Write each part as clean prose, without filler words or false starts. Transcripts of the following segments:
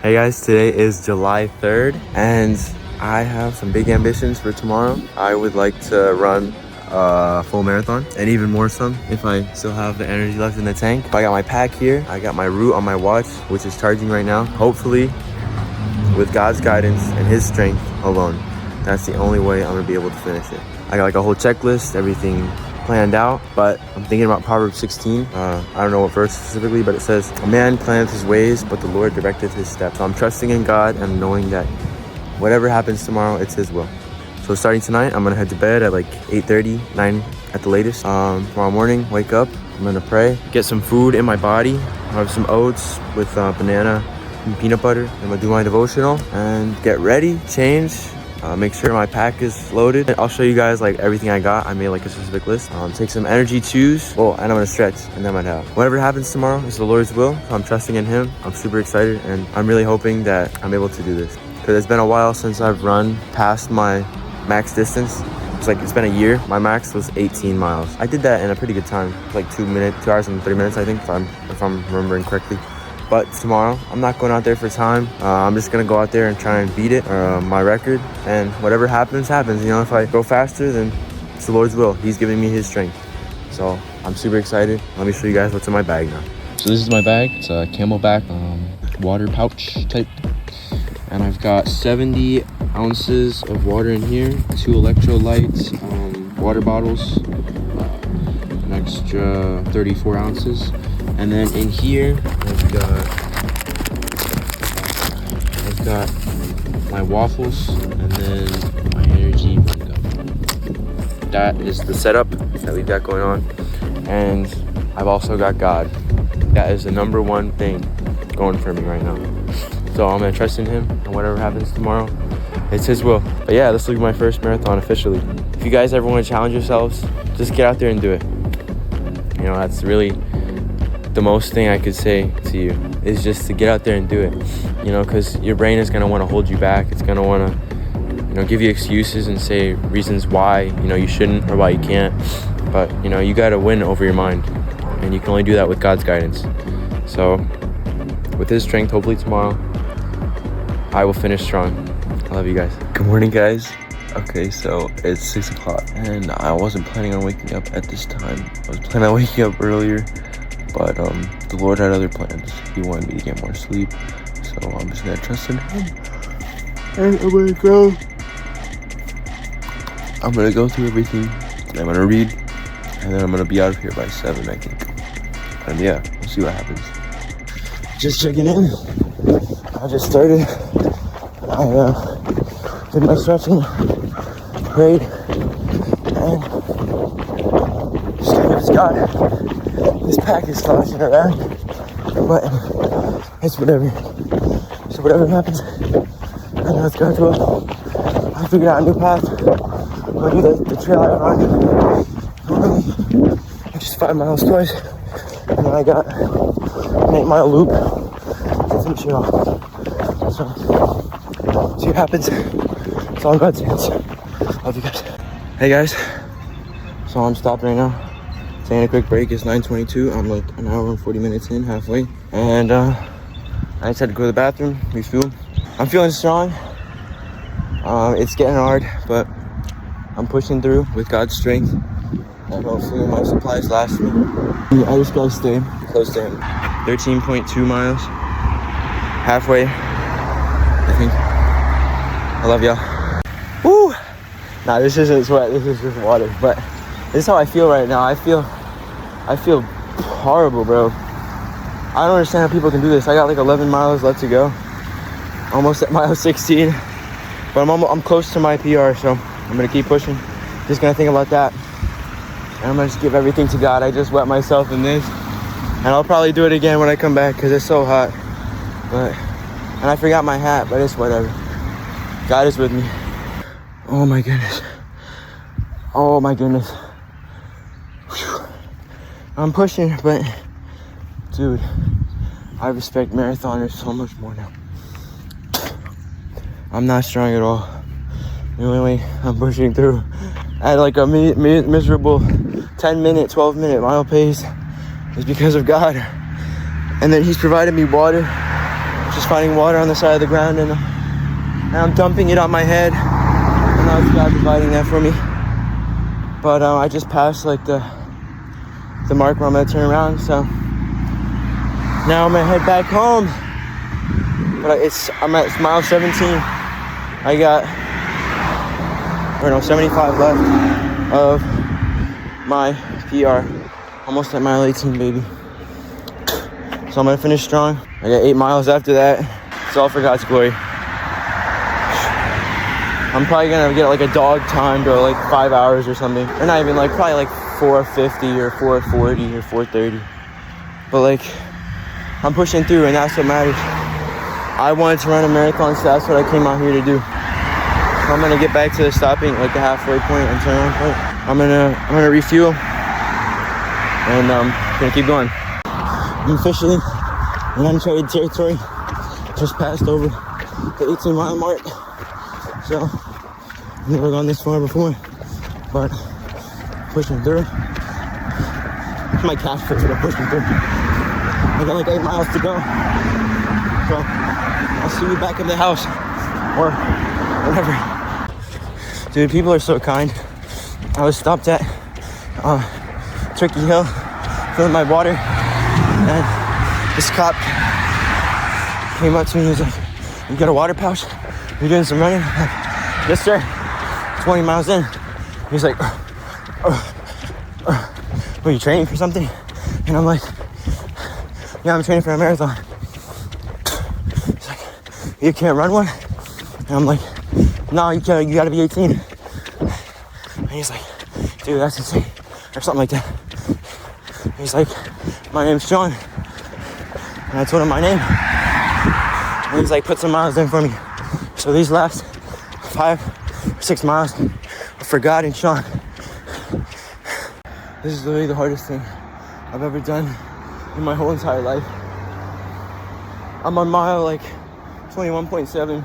Hey guys, today is July 3rd and I have some big ambitions for tomorrow. I would like to run a full marathon and even more some if I still have the energy left in the tank. I got my pack here. I got my route on my watch, which is charging right now. Hopefully, with God's guidance and his strength alone, that's the only way I'm gonna be able to finish it. I got like a whole checklist, everything planned out, but I'm thinking about Proverbs 16. I don't know what verse specifically, but it says, "A man planneth his ways, but the Lord directeth his steps." So I'm trusting in God and knowing that whatever happens tomorrow, it's his will. So starting tonight, I'm gonna head to bed at like 8:30, 9 at the latest. Tomorrow morning, wake up, I'm gonna pray, get some food in my body. I have some oats with banana and peanut butter. I'm gonna do my devotional and get ready, change, make sure my pack is loaded. I'll show you guys like everything I got. I made like a specific list. Take some energy chews. Oh, and I'm gonna stretch and then I'm gonna have. Whatever happens tomorrow is the Lord's will. So I'm trusting in him. I'm super excited and I'm really hoping that I'm able to do this. Because it's been a while since I've run past my max distance. It's been a year. My max was 18 miles. I did that in a pretty good time. Like 2 hours and 30 minutes, I think, if I'm remembering correctly. But tomorrow, I'm not going out there for time. I'm just gonna go out there and try and beat it, my record. And whatever happens, happens. You know, if I go faster, then it's the Lord's will. He's giving me his strength. So I'm super excited. Let me show you guys what's in my bag now. So this is my bag. It's a Camelback water pouch type. And I've got 70 ounces of water in here, 2 electrolytes, water bottles, an extra 34 ounces. And then in here, I've got my waffles and then my energy window. That is the setup that we've got going on. And I've also got God. That is the number one thing going for me right now. So I'm gonna trust in him, and whatever happens tomorrow, it's his will. But yeah, this will be my first marathon officially. If you guys ever want to challenge yourselves, just get out there and do it. You know, that's really the most thing I could say to you, is just to get out there and do it. You know, because your brain is gonna want to hold you back. It's gonna want to, you know, give you excuses and say reasons why, you know, you shouldn't or why you can't. But, you know, you gotta win over your mind, and you can only do that with God's guidance. So with his strength, hopefully tomorrow, I will finish strong. I love you guys. Good morning, guys. Okay, so it's 6 o'clock and I wasn't planning on waking up at this time. I was planning on waking up earlier, but the Lord had other plans. He wanted me to get more sleep, so I'm just gonna trust in him. And I'm gonna go through everything. I'm gonna read, and then I'm gonna be out of here by 7, I think. And yeah, we'll see what happens. Just checking in. I just started. I did my stretching, prayed, and just gave it to God. This pack is sloshing around, but it's whatever. So whatever happens, I know it's God's will. I figured out a new path. I'll do the trail I run. Just 5 miles twice, and then I got an 8-mile loop to finish it off. So, see what happens. It's all in God's hands. Love you guys. Hey guys. So I'm stopped right now. Taking a quick break. It's 9:22. I'm like an hour and 40 minutes in, halfway. And I just had to go to the bathroom, refuel. I'm feeling strong. It's getting hard, but I'm pushing through with God's strength. And hopefully my supplies last me. I just gotta stay close to him. 13.2 miles. Halfway, I think. I love y'all. Woo! Nah, this isn't sweat, this is just water. But this is how I feel right now. I feel horrible, bro. I don't understand how people can do this. I got like 11 miles left to go. Almost at mile 16. But I'm close to my PR, so I'm gonna keep pushing. Just gonna think about that. And I'm gonna just give everything to God. I just wet myself in this. And I'll probably do it again when I come back because it's so hot. And I forgot my hat, but it's whatever. God is with me. Oh my goodness. Oh my goodness. Whew. I'm pushing, but dude, I respect marathoners so much more now. I'm not strong at all. The only way I'm pushing through at like a miserable 10-minute, 12-minute mile pace is because of God. And then he's provided me water, just finding water on the side of the ground, and I'm dumping it on my head. And now it's God providing that for me. But I just passed like the mark where I'm gonna turn around, so now I'm gonna head back home. But I'm at mile 17. I got 75 left of my PR. Almost at mile 18, baby. So I'm gonna finish strong. I got 8 miles after that. It's all for God's glory. I'm probably gonna get like a dog time to like 5 hours or something. Or not even, like probably like 4:50 or 4:40 or 4:30. But like, I'm pushing through, and that's what matters. I wanted to run a marathon, so that's what I came out here to do. So I'm gonna get back to the stopping, like the halfway point and turn-around point. I'm gonna refuel, and gonna keep going. I'm officially in uncharted territory. Just passed over the 18-mile mark. So I've never gone this far before, but pushing through. My calf fits, but I'm pushing through. I got like 8 miles to go. So I'll see you back in the house or whatever. Dude, people are so kind. I was stopped at Turkey Hill, filling my water, and this cop came up to me and was like, "You got a water pouch? You're doing some running?" I'm like, "Yes, sir." 20 miles in. He's like, "Were you training for something?" And I'm like, "Yeah, I'm training for a marathon." He's like, "You can't run one?" And I'm like, "No, you can't. You gotta be 18. And he's like, "Dude, that's insane," or something like that. He's like, "My name's John." And I told him my name. And he's like, "Put some miles in for me." So these last 5 or 6 miles are for God and Sean. This is literally the hardest thing I've ever done in my whole entire life. I'm on mile like 21.7.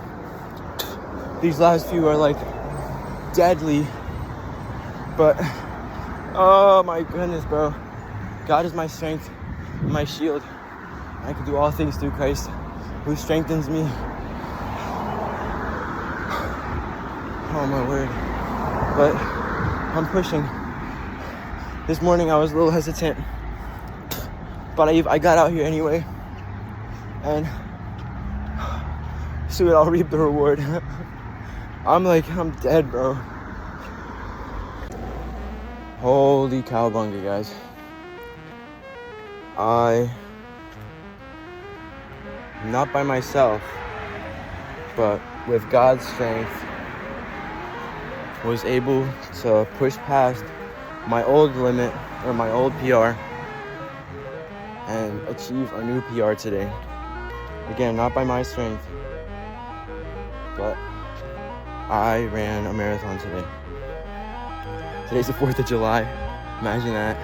These last few are like deadly. But, oh my goodness, bro. God is my strength, my shield. I can do all things through Christ, who strengthens me. Oh my word. But I'm pushing. This morning I was a little hesitant, but I got out here anyway. And soon I'll reap the reward. I'm dead, bro. Holy cowbunga, guys. Not by myself, but with God's strength, was able to push past my old limit, or my old PR, and achieve a new PR today. Again, not by my strength, but I ran a marathon today. Today's the 4th of July. Imagine that.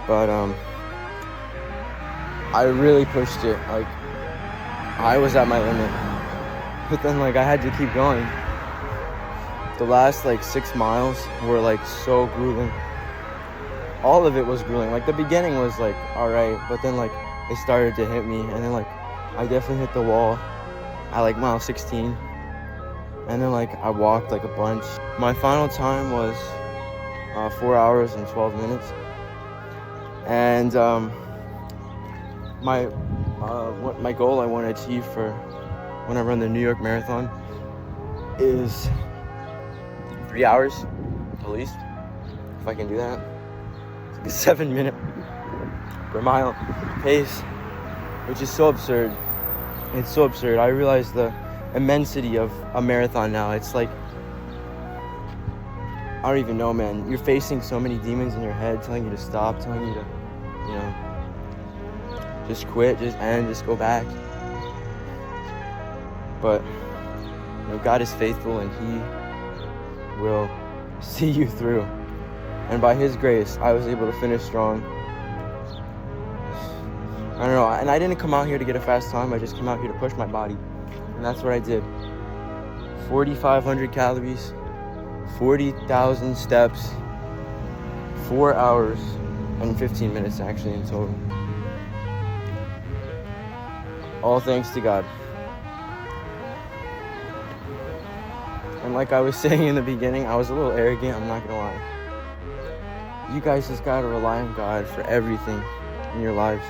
But I really pushed it. Like, I was at my limit, but then like I had to keep going. The last like 6 miles were like so grueling. All of it was grueling. Like the beginning was like alright, but then like it started to hit me, and then like I definitely hit the wall at like mile 16. And then like I walked like a bunch. My final time was 4 hours and 12 minutes. And my goal I want to achieve for when I run the New York Marathon is 3 hours at least. If I can do that. It's like a 7 minute per mile pace, which is so absurd. It's so absurd. I realize the immensity of a marathon now. It's like, I don't even know, man. You're facing so many demons in your head telling you to stop, telling you to, you know, just quit, just end, just go back. But, you know, God is faithful, and He will see you through. And by His grace, I was able to finish strong. I don't know, and I didn't come out here to get a fast time. I just came out here to push my body. And that's what I did. 4,500 calories, 40,000 steps, 4 hours and 15 minutes actually in total. All thanks to God. And like I was saying in the beginning, I was a little arrogant, I'm not gonna lie. You guys just gotta rely on God for everything in your lives.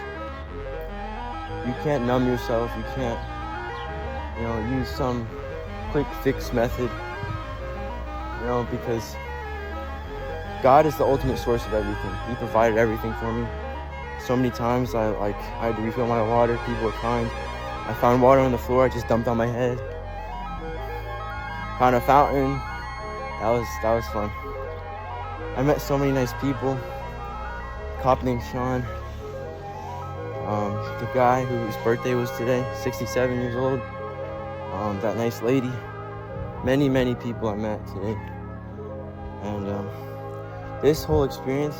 You can't numb yourself, you can't, use some quick fix method, because God is the ultimate source of everything. He provided everything for me. So many times I had to refill my water, people were kind. I found water on the floor, I just dumped on my head. Found a fountain, that was fun. I met so many nice people. A cop named Sean, the guy whose birthday was today, 67 years old, that nice lady, many people I met today. And this whole experience,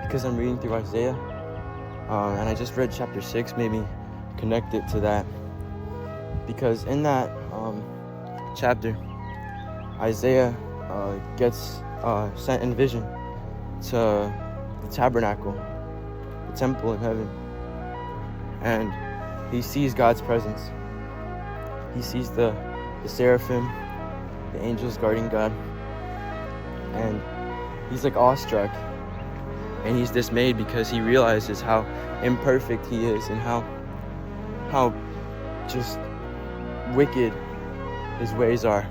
because I'm reading through Isaiah, and I just read chapter 6, made me connect it to that. Because in that chapter, Isaiah gets sent in vision to the tabernacle, the temple in heaven, and he sees God's presence. He sees the seraphim, the angels guarding God, and he's like awestruck, and he's dismayed because he realizes how imperfect he is and how just wicked his ways are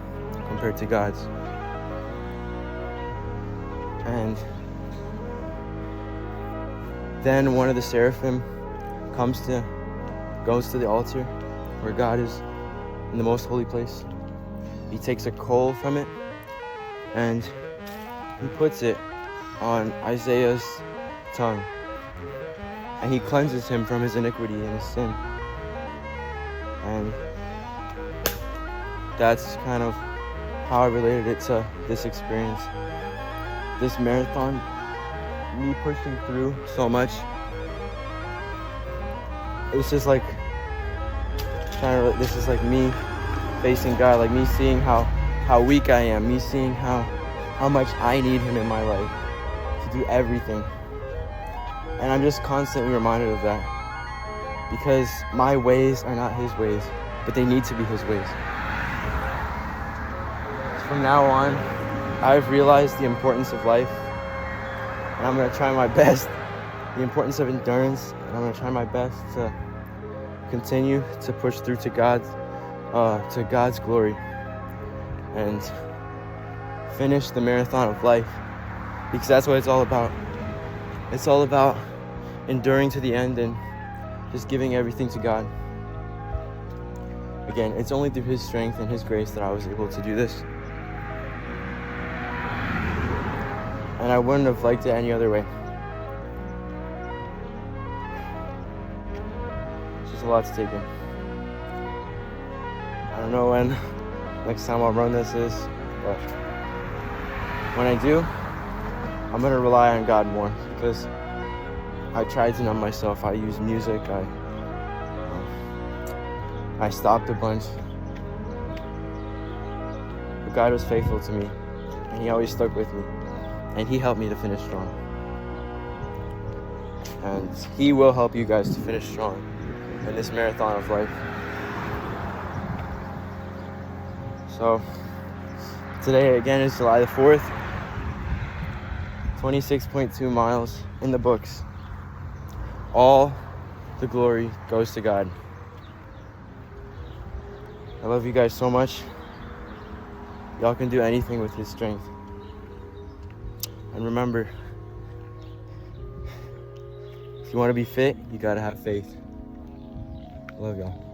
compared to God's. And then one of the seraphim goes to the altar where God is in the most holy place. He takes a coal from it and he puts it on Isaiah's tongue, and he cleanses him from his iniquity and his sin. And that's kind of how I related it to this experience, this marathon, me pushing through so much. It's just like this is like me facing God, like me seeing how weak I am, me seeing how much I need him in my life to do everything. And I'm just constantly reminded of that, because my ways are not his ways, but they need to be his ways. From now on, I've realized the importance of life, and I'm going to try my best, the importance of endurance, and I'm going to try my best to continue to push through to God's glory and finish the marathon of life, because that's what it's all about. It's all about enduring to the end and just giving everything to God. Again, it's only through his strength and his grace that I was able to do this. And I wouldn't have liked it any other way. It's just a lot to take in. I don't know when next time I'll run this is, but when I do, I'm gonna rely on God more, because I tried to numb myself. I used music. I stopped a bunch. But God was faithful to me, and he always stuck with me, and he helped me to finish strong. And he will help you guys to finish strong in this marathon of life. So today again is July the 4th. 26.2 miles in the books. All the glory goes to God. I love you guys so much. Y'all can do anything with his strength. And remember, if you want to be fit, you gotta have faith. Love y'all.